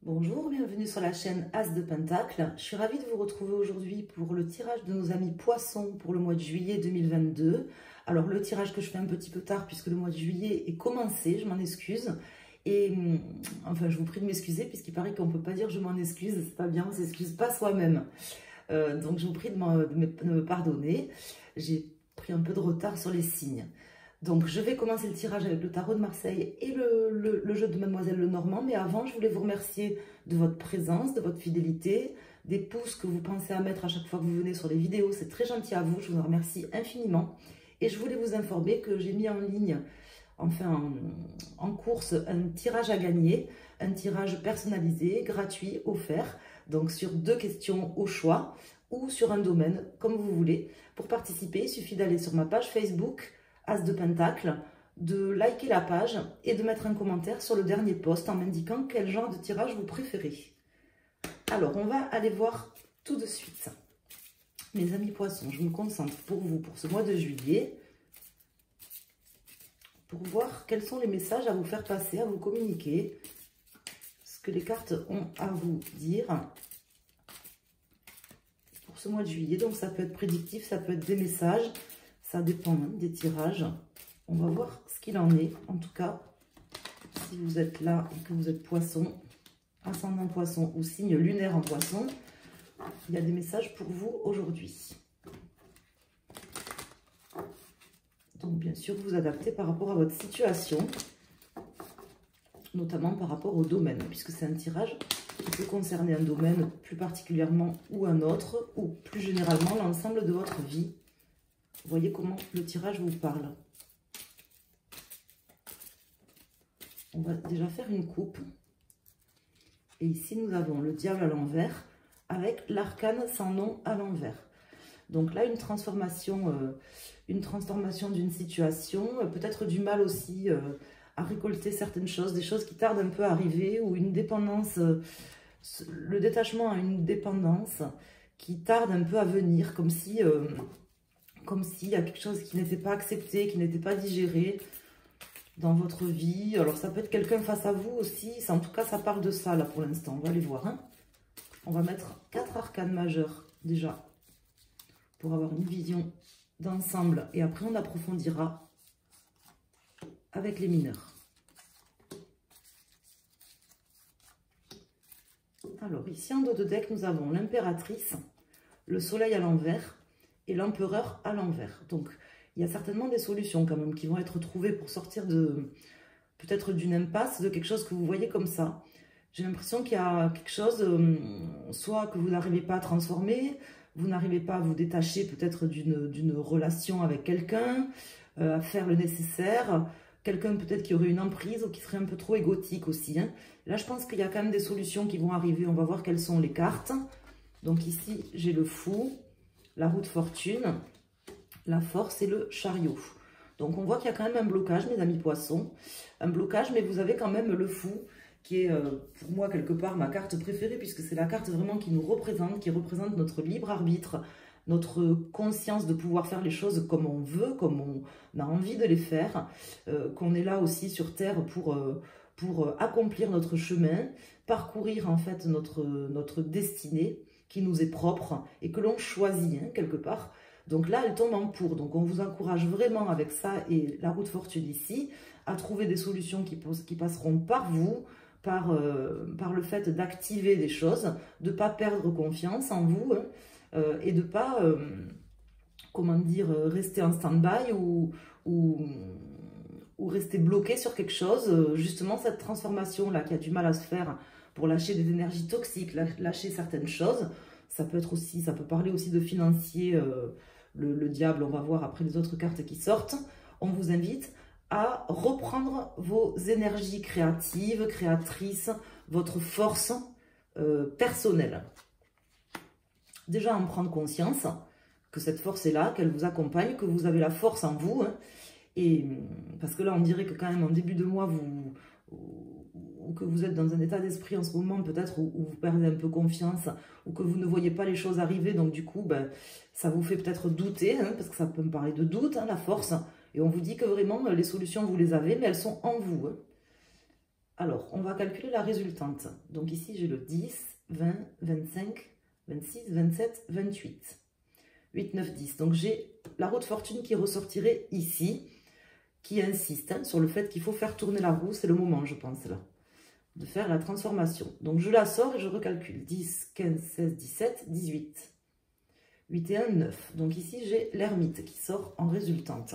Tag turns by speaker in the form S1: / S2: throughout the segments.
S1: Bonjour, bienvenue sur la chaîne As de Pentacle. Je suis ravie de vous retrouver aujourd'hui pour le tirage de nos amis poissons pour le mois de juillet 2022. Alors le tirage que je fais un petit peu tard puisque le mois de juillet est commencé, je m'en excuse. Et enfin je vous prie de m'excuser puisqu'il paraît qu'on ne peut pas dire je m'en excuse, c'est pas bien, on ne s'excuse pas soi-même. Donc je vous prie de me pardonner, j'ai pris un peu de retard sur les signes. Donc, je vais commencer le tirage avec le tarot de Marseille et le jeu de Mademoiselle Lenormand. Mais avant, je voulais vous remercier de votre présence, de votre fidélité, des pouces que vous pensez à mettre à chaque fois que vous venez sur les vidéos. C'est très gentil à vous, je vous en remercie infiniment. Et je voulais vous informer que j'ai mis en ligne, enfin en course, un tirage à gagner, un tirage personnalisé, gratuit, offert. Donc, sur 2 questions au choix ou sur un domaine, comme vous voulez. Pour participer, il suffit d'aller sur ma page Facebook, As de Pentacle, de liker la page et de mettre un commentaire sur le dernier post en m'indiquant quel genre de tirage vous préférez. Alors, on va aller voir tout de suite. Mes amis poissons, je me concentre pour vous pour ce mois de juillet, pour voir quels sont les messages à vous faire passer, à vous communiquer, ce que les cartes ont à vous dire pour ce mois de juillet. Donc, ça peut être prédictif, ça peut être des messages. Ça dépend des tirages. On va voir ce qu'il en est. En tout cas, si vous êtes là et que vous êtes poisson, ascendant poisson ou signe lunaire en poisson, il y a des messages pour vous aujourd'hui. Donc, bien sûr, vous adaptez par rapport à votre situation, notamment par rapport au domaine, puisque c'est un tirage qui peut concerner un domaine plus particulièrement ou un autre, ou plus généralement l'ensemble de votre vie. Vous voyez comment le tirage vous parle. On va déjà faire une coupe. Et ici, nous avons le diable à l'envers avec l'arcane sans nom à l'envers. Donc là, une transformation d'une situation, peut-être du mal aussi à récolter certaines choses, des choses qui tardent un peu à arriver, ou une dépendance, le détachement à une dépendance qui tarde un peu à venir, comme s'il y a quelque chose qui n'était pas accepté, qui n'était pas digéré dans votre vie. Alors, ça peut être quelqu'un face à vous aussi. En tout cas, ça parle de ça, là, pour l'instant. On va aller voir. Hein. On va mettre 4 arcanes majeures, déjà, pour avoir une vision d'ensemble. Et après, on approfondira avec les mineurs. Alors, ici, en dos de deck, nous avons l'impératrice, le soleil à l'envers, et l'empereur à l'envers. Donc, il y a certainement des solutions quand même qui vont être trouvées pour sortir de peut-être d'une impasse, de quelque chose que vous voyez comme ça. J'ai l'impression qu'il y a quelque chose, soit que vous n'arrivez pas à transformer, vous n'arrivez pas à vous détacher peut-être d'une relation avec quelqu'un, à faire le nécessaire, quelqu'un peut-être qui aurait une emprise ou qui serait un peu trop égotique aussi. Hein. Là, je pense qu'il y a quand même des solutions qui vont arriver. On va voir quelles sont les cartes. Donc ici, j'ai le fou, la roue de fortune, la force et le chariot. Donc, on voit qu'il y a quand même un blocage, mes amis poissons. Un blocage, mais vous avez quand même le fou, qui est pour moi quelque part ma carte préférée, puisque c'est la carte vraiment qui nous représente, qui représente notre libre arbitre, notre conscience de pouvoir faire les choses comme on veut, comme on a envie de les faire, qu'on est là aussi sur Terre pour accomplir notre chemin, parcourir en fait notre destinée, qui nous est propre et que l'on choisit hein, quelque part. Donc là, elle tombe en pour. Donc on vous encourage vraiment avec ça et la roue de fortune ici à trouver des solutions qui passeront par vous, par le fait d'activer des choses, de ne pas perdre confiance en vous hein, et de ne pas, comment dire, rester en stand-by ou rester bloqué sur quelque chose. Justement, cette transformation-là qui a du mal à se faire pour lâcher des énergies toxiques, lâcher certaines choses. Ça peut être aussi, ça peut parler aussi de financier, le diable, on va voir après les autres cartes qui sortent. On vous invite à reprendre vos énergies créatives, créatrices, votre force personnelle. Déjà en prendre conscience que cette force est là, qu'elle vous accompagne, que vous avez la force en vous. Hein, et parce que là, on dirait que quand même en début de mois, ou que vous êtes dans un état d'esprit en ce moment, peut-être où vous perdez un peu confiance, ou que vous ne voyez pas les choses arriver, donc du coup, ben, ça vous fait peut-être douter, hein, parce que ça peut me parler de doute, hein, la force, et on vous dit que vraiment, les solutions, vous les avez, mais elles sont en vous. Hein. Alors, on va calculer la résultante. Donc ici, j'ai le 10, 20, 25, 26, 27, 28. 8, 9, 10. Donc j'ai la roue de fortune qui ressortirait ici, qui insiste hein, sur le fait qu'il faut faire tourner la roue. C'est le moment, je pense, là, de faire la transformation. Donc je la sors et je recalcule. 10, 15, 16, 17, 18. 8 et 1, 9. Donc ici, j'ai l'ermite qui sort en résultante.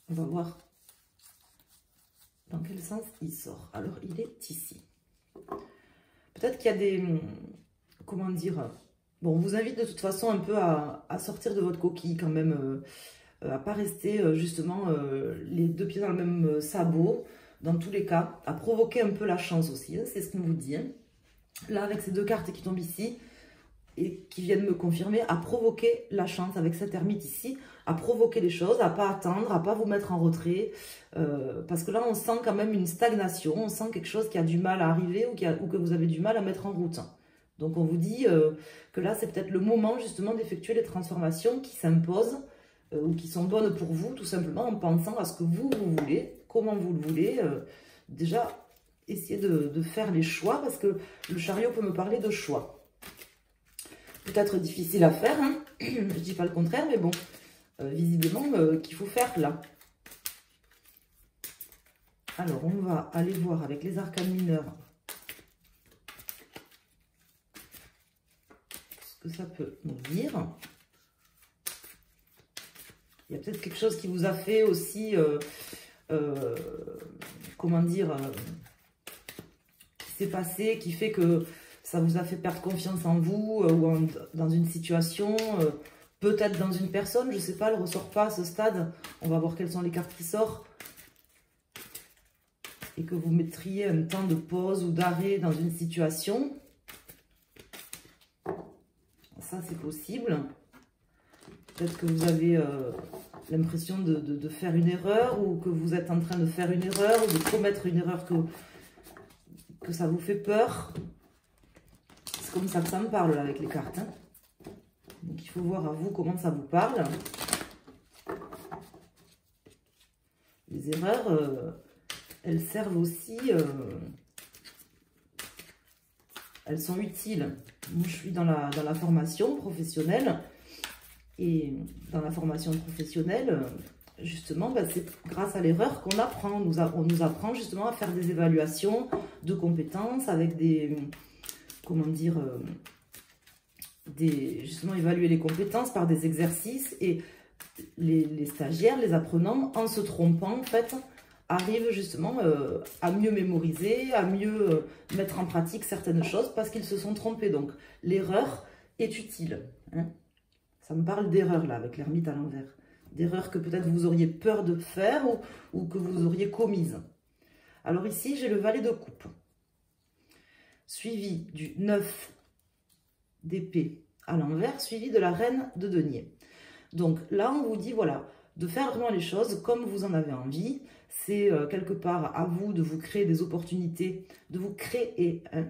S1: On va voir dans quel sens il sort. Alors, il est ici. Peut-être qu'il y a des... Comment dire... Bon, on vous invite de toute façon un peu à sortir de votre coquille quand même, à pas rester justement les deux pieds dans le même sabot, dans tous les cas, à provoquer un peu la chance aussi, hein, c'est ce qu'on vous dit. Hein. Là, avec ces deux cartes qui tombent ici, et qui viennent me confirmer, à provoquer la chance avec cette ermite ici, à provoquer les choses, à pas attendre, à pas vous mettre en retrait, parce que là on sent quand même une stagnation, on sent quelque chose qui a du mal à arriver ou que vous avez du mal à mettre en route. Donc on vous dit que là c'est peut-être le moment justement d'effectuer les transformations qui s'imposent ou qui sont bonnes pour vous, tout simplement en pensant à ce que vous voulez, comment vous le voulez, déjà essayez de faire les choix, parce que le chariot peut me parler de choix. Peut-être difficile à faire, hein. Je ne dis pas le contraire, mais bon, visiblement, qu'il faut faire là. Alors, on va aller voir avec les arcanes mineurs ce que ça peut nous dire. Il y a peut-être quelque chose qui vous a fait aussi, comment dire, qui s'est passé, qui fait que ça vous a fait perdre confiance en vous ou dans une situation, peut-être dans une personne, je ne sais pas, elle ne ressort pas à ce stade. On va voir quelles sont les cartes qui sortent. Et que vous mettriez un temps de pause ou d'arrêt dans une situation. Ça, c'est possible. Peut-être que vous avez l'impression de faire une erreur ou que vous êtes en train de faire une erreur ou de commettre une erreur que ça vous fait peur. C'est comme ça que ça me parle là, avec les cartes. Hein. Donc il faut voir à vous comment ça vous parle. Les erreurs, elles servent aussi, elles sont utiles. Moi je suis dans la formation professionnelle. Et dans la formation professionnelle, justement, ben, c'est grâce à l'erreur qu'on apprend. On nous apprend justement à faire des évaluations de compétences avec des... Comment dire, justement évaluer les compétences par des exercices, et les stagiaires, les apprenants, en se trompant, en fait, arrivent justement à mieux mémoriser, à mieux mettre en pratique certaines choses parce qu'ils se sont trompés. Donc, l'erreur est utile. Hein. Ça me parle d'erreur, là, avec l'ermite à l'envers. D'erreurs que peut-être vous auriez peur de faire ou que vous auriez commises. Alors ici, j'ai le valet de coupe, suivi du 9 d'épée à l'envers, suivi de la reine de denier. Donc là, on vous dit, voilà, de faire vraiment les choses comme vous en avez envie. C'est quelque part à vous de vous créer des opportunités, de vous créer. Hein.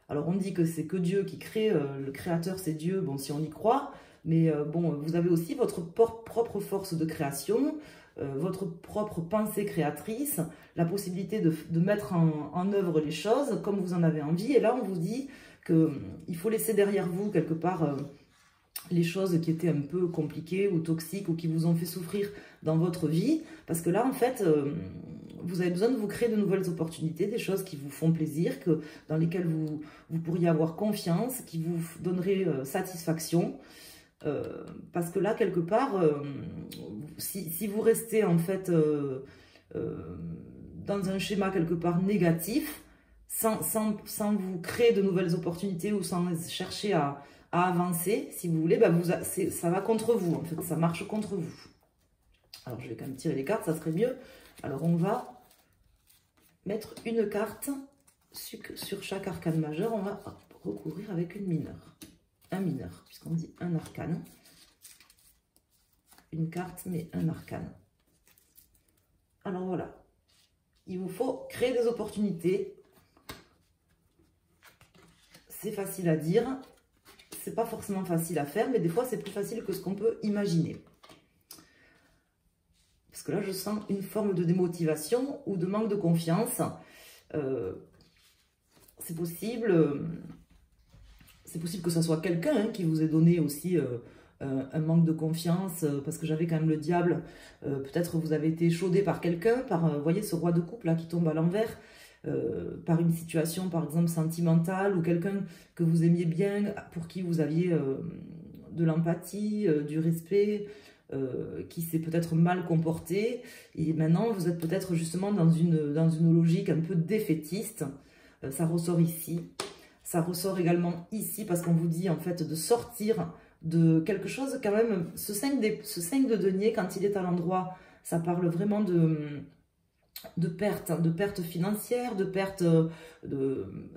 S1: Alors, on dit que c'est que Dieu qui crée, le créateur, c'est Dieu, bon, si on y croit. Mais bon, vous avez aussi votre propre force de création, votre propre pensée créatrice, la possibilité de mettre en œuvre les choses comme vous en avez envie. Et là, on vous dit qu'il faut laisser derrière vous, quelque part, les choses qui étaient un peu compliquées ou toxiques ou qui vous ont fait souffrir dans votre vie. Parce que là, en fait, vous avez besoin de vous créer de nouvelles opportunités, des choses qui vous font plaisir, dans lesquelles vous pourriez avoir confiance, qui vous donneraient satisfaction. Parce que là, quelque part, si vous restez en fait dans un schéma quelque part négatif, sans vous créer de nouvelles opportunités ou sans chercher à avancer, si vous voulez, ben ça va contre vous, en fait, ça marche contre vous. Alors, je vais quand même tirer les cartes, ça serait mieux. Alors, on va mettre une carte sur chaque arcane majeur, on va recourir avec une mineure. Un mineur, puisqu'on dit un arcane. Une carte, mais un arcane. Alors voilà. Il vous faut créer des opportunités. C'est facile à dire. C'est pas forcément facile à faire, mais des fois, c'est plus facile que ce qu'on peut imaginer. Parce que là, je sens une forme de démotivation ou de manque de confiance. C'est possible que ça soit quelqu'un hein, qui vous ait donné aussi un manque de confiance, parce que j'avais quand même le diable. Peut-être vous avez été échaudé par quelqu'un, par, vous voyez, ce roi de coupe là qui tombe à l'envers, par une situation par exemple sentimentale, ou quelqu'un que vous aimiez bien, pour qui vous aviez de l'empathie, du respect, qui s'est peut-être mal comporté, et maintenant vous êtes peut-être justement dans une logique un peu défaitiste. Ça ressort ici, ça ressort également ici, parce qu'on vous dit en fait de sortir de quelque chose quand même. Ce 5 de denier, quand il est à l'endroit, ça parle vraiment de perte financière, de perte,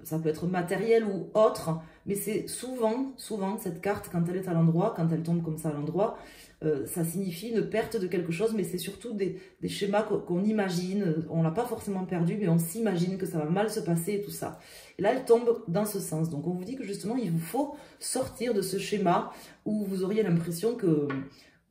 S1: ça peut être matériel ou autre, mais c'est souvent cette carte, quand elle est à l'endroit, quand elle tombe comme ça à l'endroit, ça signifie une perte de quelque chose, mais c'est surtout des schémas qu'on imagine. On l'a pas forcément perdu, mais on s'imagine que ça va mal se passer et tout ça. Et là, elle tombe dans ce sens. Donc, on vous dit que justement, il vous faut sortir de ce schéma où vous auriez l'impression que,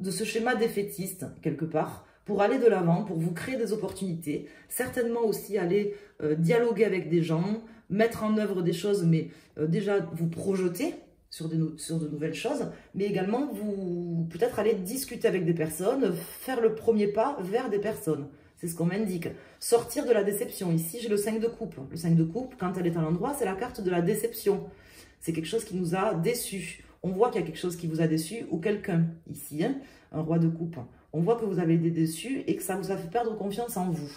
S1: de ce schéma défaitiste, quelque part, pour aller de l'avant, pour vous créer des opportunités. Certainement aussi aller dialoguer avec des gens, mettre en œuvre des choses, mais déjà vous projeter sur de nouvelles choses, mais également vous peut-être aller discuter avec des personnes, faire le premier pas vers des personnes. C'est ce qu'on m'indique. Sortir de la déception. Ici, j'ai le 5 de coupe. Le 5 de coupe, quand elle est à l'endroit, c'est la carte de la déception. C'est quelque chose qui nous a déçus. On voit qu'il y a quelque chose qui vous a déçu, ou quelqu'un, ici, hein, un roi de coupe. On voit que vous avez été déçus et que ça vous a fait perdre confiance en vous.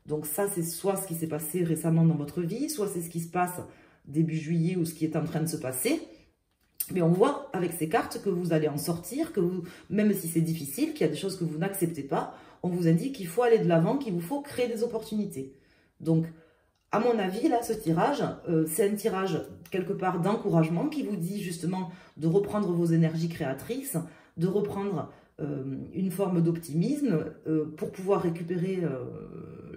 S1: Donc ça, c'est soit ce qui s'est passé récemment dans votre vie, soit c'est ce qui se passe début juillet ou ce qui est en train de se passer. Mais on voit avec ces cartes que vous allez en sortir, que vous, même si c'est difficile, qu'il y a des choses que vous n'acceptez pas, on vous indique qu'il faut aller de l'avant, qu'il vous faut créer des opportunités. Donc, à mon avis, là, ce tirage, c'est un tirage quelque part d'encouragement qui vous dit justement de reprendre vos énergies créatrices, de reprendre une forme d'optimisme pour pouvoir récupérer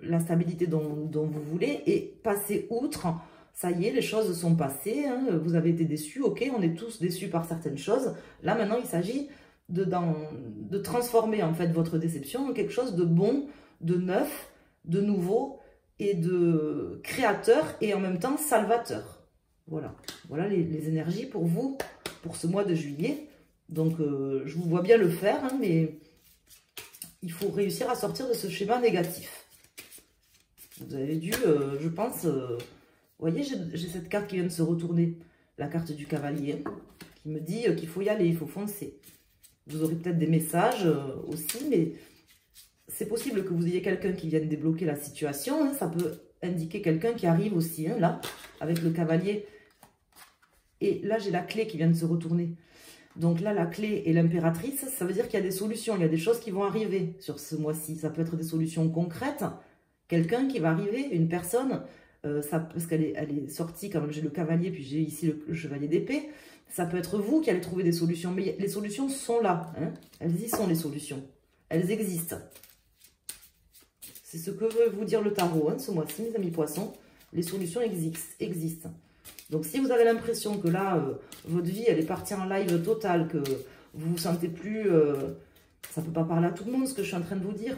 S1: la stabilité dont vous voulez et passer outre. Ça y est, les choses sont passées, hein, vous avez été déçus, ok, on est tous déçus par certaines choses. Là, maintenant, il s'agit de transformer en fait votre déception en quelque chose de bon, de neuf, de nouveau et de créateur et en même temps salvateur. Voilà, voilà les énergies pour vous, pour ce mois de juillet. Donc, je vous vois bien le faire, hein, mais il faut réussir à sortir de ce schéma négatif. Vous avez dû, je pense... vous voyez, j'ai cette carte qui vient de se retourner, la carte du cavalier, qui me dit qu'il faut y aller, il faut foncer. Vous aurez peut-être des messages aussi, mais c'est possible que vous ayez quelqu'un qui vienne débloquer la situation. Hein, ça peut indiquer quelqu'un qui arrive aussi, hein, là, avec le cavalier. Et là, j'ai la clé qui vient de se retourner. Donc là, la clé et l'impératrice, ça veut dire qu'il y a des solutions, il y a des choses qui vont arriver sur ce mois-ci. Ça peut être des solutions concrètes, quelqu'un qui va arriver, une personne... parce qu'elle est sortie, quand même j'ai le cavalier, puis j'ai ici le chevalier d'épée, ça peut être vous qui allez trouver des solutions, mais les solutions sont là, hein, elles y sont les solutions, elles existent. C'est ce que veut vous dire le tarot, hein, ce mois-ci, mes amis poissons, les solutions existent. Donc si vous avez l'impression que là, votre vie, elle est partie en live total, que vous vous sentez plus, ça ne peut pas parler à tout le monde ce que je suis en train de vous dire,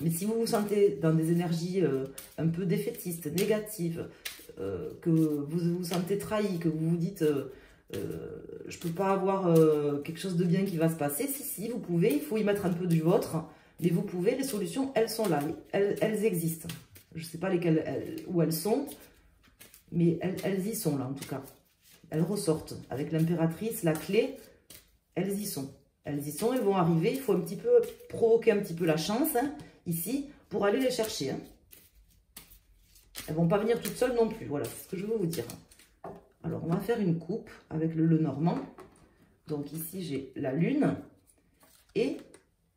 S1: mais si vous vous sentez dans des énergies un peu défaitistes, négatives, que vous vous sentez trahi, que vous vous dites je ne peux pas avoir quelque chose de bien qui va se passer, si, vous pouvez, il faut y mettre un peu du vôtre, mais vous pouvez, les solutions, elles sont là, elles existent. Je ne sais pas où elles sont, mais elles y sont là en tout cas. Elles ressortent. Avec l'impératrice, la clé, elles y sont. Elles y sont, elles vont arriver, il faut un petit peu provoquer un petit peu la chance, hein, ici, pour aller les chercher. Hein. Elles ne vont pas venir toutes seules non plus. Voilà, c'est ce que je veux vous dire. Alors, on va faire une coupe avec le normand. Donc ici, j'ai la lune et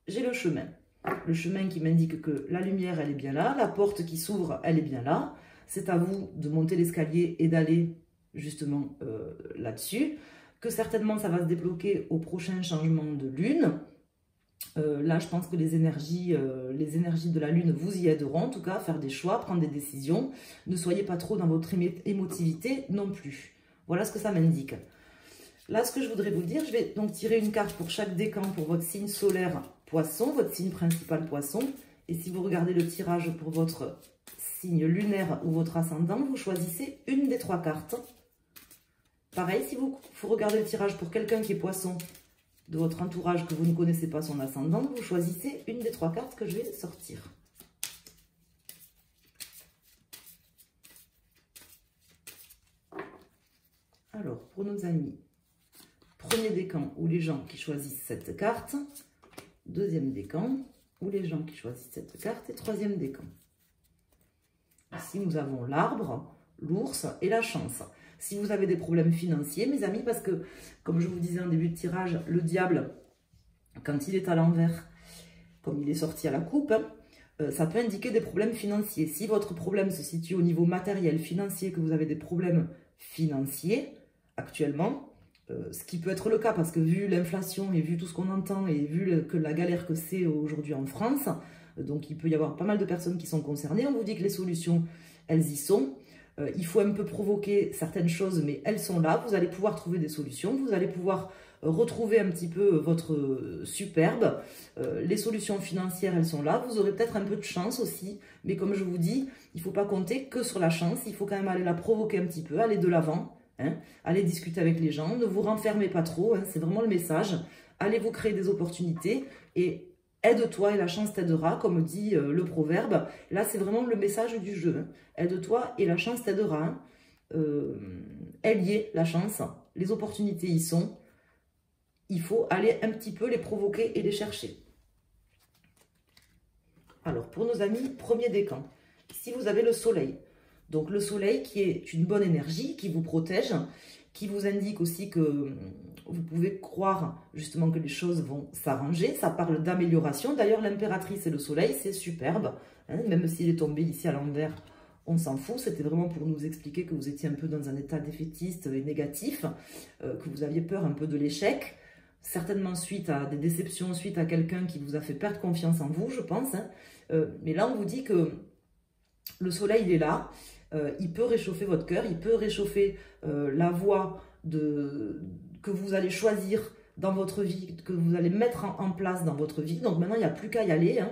S1: j'ai le chemin. Le chemin qui m'indique que la lumière, elle est bien là. La porte qui s'ouvre, elle est bien là. C'est à vous de monter l'escalier et d'aller justement là-dessus. Que certainement, ça va se débloquer au prochain changement de lune. Là, je pense que les énergies de la lune vous y aideront, en tout cas, à faire des choix, prendre des décisions. Ne soyez pas trop dans votre émotivité non plus. Voilà ce que ça m'indique. Là, ce que je voudrais vous dire, je vais donc tirer une carte pour chaque décan pour votre signe solaire Poisson, votre signe principal Poisson. Et si vous regardez le tirage pour votre signe lunaire ou votre ascendant, vous choisissez une des 3 cartes. Pareil, si vous regardez le tirage pour quelqu'un qui est Poisson de votre entourage, que vous ne connaissez pas son ascendant, vous choisissez une des 3 cartes que je vais sortir. Alors, pour nos amis, premier décan ou les gens qui choisissent cette carte, deuxième décan ou les gens qui choisissent cette carte et troisième décan. Ici, nous avons l'arbre, l'ours et la chance. Si vous avez des problèmes financiers, mes amis, parce que, comme je vous disais en début de tirage, le diable, quand il est à l'envers, comme il est sorti à la coupe, ça peut indiquer des problèmes financiers. Si votre problème se situe au niveau matériel, financier, que vous avez des problèmes financiers actuellement, ce qui peut être le cas, parce que vu l'inflation et vu tout ce qu'on entend et vu que la galère que c'est aujourd'hui en France, donc il peut y avoir pas mal de personnes qui sont concernées. On vous dit que les solutions, elles y sont. Il faut un peu provoquer certaines choses, mais elles sont là. Vous allez pouvoir trouver des solutions. Vous allez pouvoir retrouver un petit peu votre superbe. Les solutions financières, elles sont là. Vous aurez peut-être un peu de chance aussi. Mais comme je vous dis, il ne faut pas compter que sur la chance. Il faut quand même aller la provoquer un petit peu, aller de l'avant. Allez discuter avec les gens. Ne vous renfermez pas trop. C'est vraiment le message. Allez vous créer des opportunités et aide-toi et la chance t'aidera, comme dit le proverbe. Là, c'est vraiment le message du jeu. Aide-toi et la chance t'aidera. Elle y est, la chance. Les opportunités y sont. Il faut aller un petit peu les provoquer et les chercher. Alors, pour nos amis, premier décan. Ici, vous avez le soleil. Donc, le soleil qui est une bonne énergie, qui vous protège, qui vous indique aussi que vous pouvez croire justement que les choses vont s'arranger. Ça parle d'amélioration. D'ailleurs, l'impératrice et le soleil, c'est superbe. Même s'il est tombé ici à l'envers, on s'en fout. C'était vraiment pour nous expliquer que vous étiez un peu dans un état défaitiste et négatif, que vous aviez peur un peu de l'échec, certainement suite à des déceptions, suite à quelqu'un qui vous a fait perdre confiance en vous, je pense. Mais là, on vous dit que le soleil, il est là. Il peut réchauffer votre cœur, il peut réchauffer la voie que vous allez choisir dans votre vie, que vous allez mettre en place dans votre vie. Donc maintenant, il n'y a plus qu'à y aller.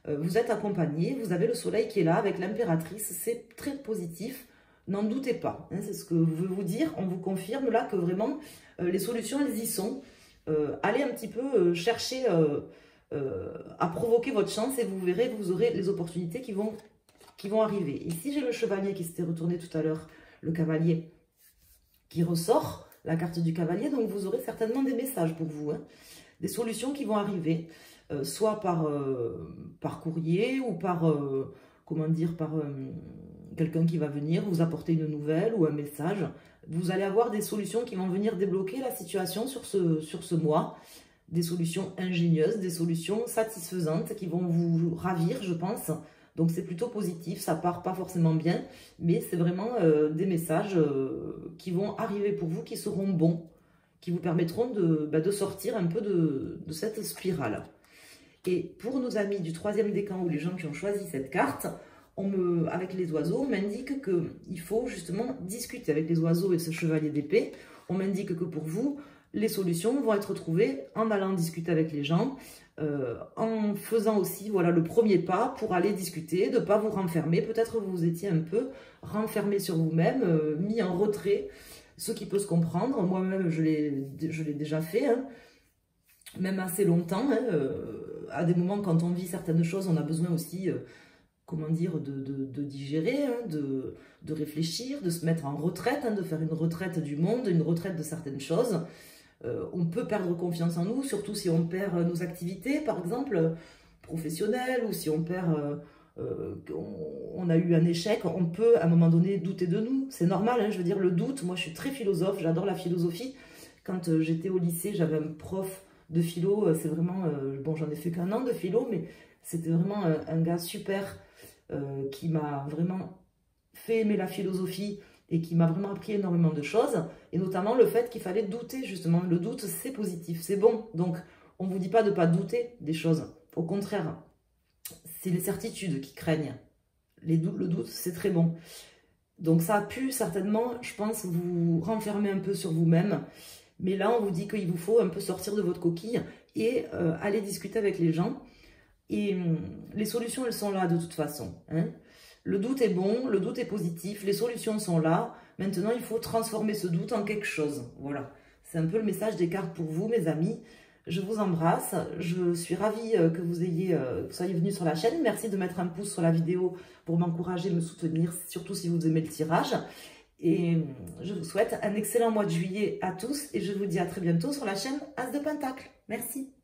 S1: Vous êtes accompagné, vous avez le soleil qui est là avec l'impératrice. C'est très positif, n'en doutez pas. C'est ce que je veux vous dire. On vous confirme là que vraiment, les solutions, elles y sont. Allez un petit peu chercher à provoquer votre chance et vous verrez, vous aurez les opportunités qui vont arriver. Ici, j'ai le chevalier qui s'était retourné tout à l'heure, le cavalier qui ressort, la carte du cavalier. Donc, vous aurez certainement des messages pour vous, des solutions qui vont arriver, soit par courrier ou par, comment dire, par quelqu'un qui va venir vous apporter une nouvelle ou un message. Vous allez avoir des solutions qui vont venir débloquer la situation sur ce mois. Des solutions ingénieuses, des solutions satisfaisantes qui vont vous ravir, je pense. Donc, c'est plutôt positif, ça part pas forcément bien, mais c'est vraiment des messages qui vont arriver pour vous, qui seront bons, qui vous permettront de sortir un peu de cette spirale. Et pour nos amis du troisième décan ou les gens qui ont choisi cette carte, avec les oiseaux, on m'indique qu'il faut justement discuter avec les oiseaux et ce chevalier d'épée. On m'indique que pour vous, les solutions vont être trouvées en allant discuter avec les gens, en faisant aussi voilà, le premier pas pour aller discuter, de ne pas vous renfermer. Peut-être que vous étiez un peu renfermé sur vous-même, mis en retrait, ce qui peut se comprendre. Moi-même, je l'ai déjà fait, même assez longtemps. À des moments, quand on vit certaines choses, on a besoin aussi, comment dire, de digérer, de réfléchir, de se mettre en retraite, de faire une retraite du monde, une retraite de certaines choses. On peut perdre confiance en nous, surtout si on perd nos activités, par exemple, professionnelles, ou si on perd, on a eu un échec, on peut à un moment donné douter de nous. C'est normal, je veux dire, le doute, moi je suis très philosophe, j'adore la philosophie. Quand j'étais au lycée, j'avais un prof de philo, c'est vraiment, bon j'en ai fait qu'un an de philo, mais c'était vraiment un gars super qui m'a vraiment fait aimer la philosophie, et qui m'a vraiment appris énormément de choses, et notamment le fait qu'il fallait douter, justement. Le doute, c'est positif, c'est bon. Donc, on ne vous dit pas de ne pas douter des choses. Au contraire, c'est les certitudes qui craignent. Le doute, c'est très bon. Donc, ça a pu certainement, je pense, vous renfermer un peu sur vous-même. Mais là, on vous dit qu'il vous faut un peu sortir de votre coquille et aller discuter avec les gens. Et les solutions, elles sont là de toute façon. Hein. Le doute est bon, le doute est positif, les solutions sont là. Maintenant, il faut transformer ce doute en quelque chose. Voilà, c'est un peu le message des cartes pour vous, mes amis. Je vous embrasse, je suis ravie que vous soyez venus sur la chaîne. Merci de mettre un pouce sur la vidéo pour m'encourager, me soutenir, surtout si vous aimez le tirage. Et je vous souhaite un excellent mois de juillet à tous et je vous dis à très bientôt sur la chaîne As de Pentacle. Merci.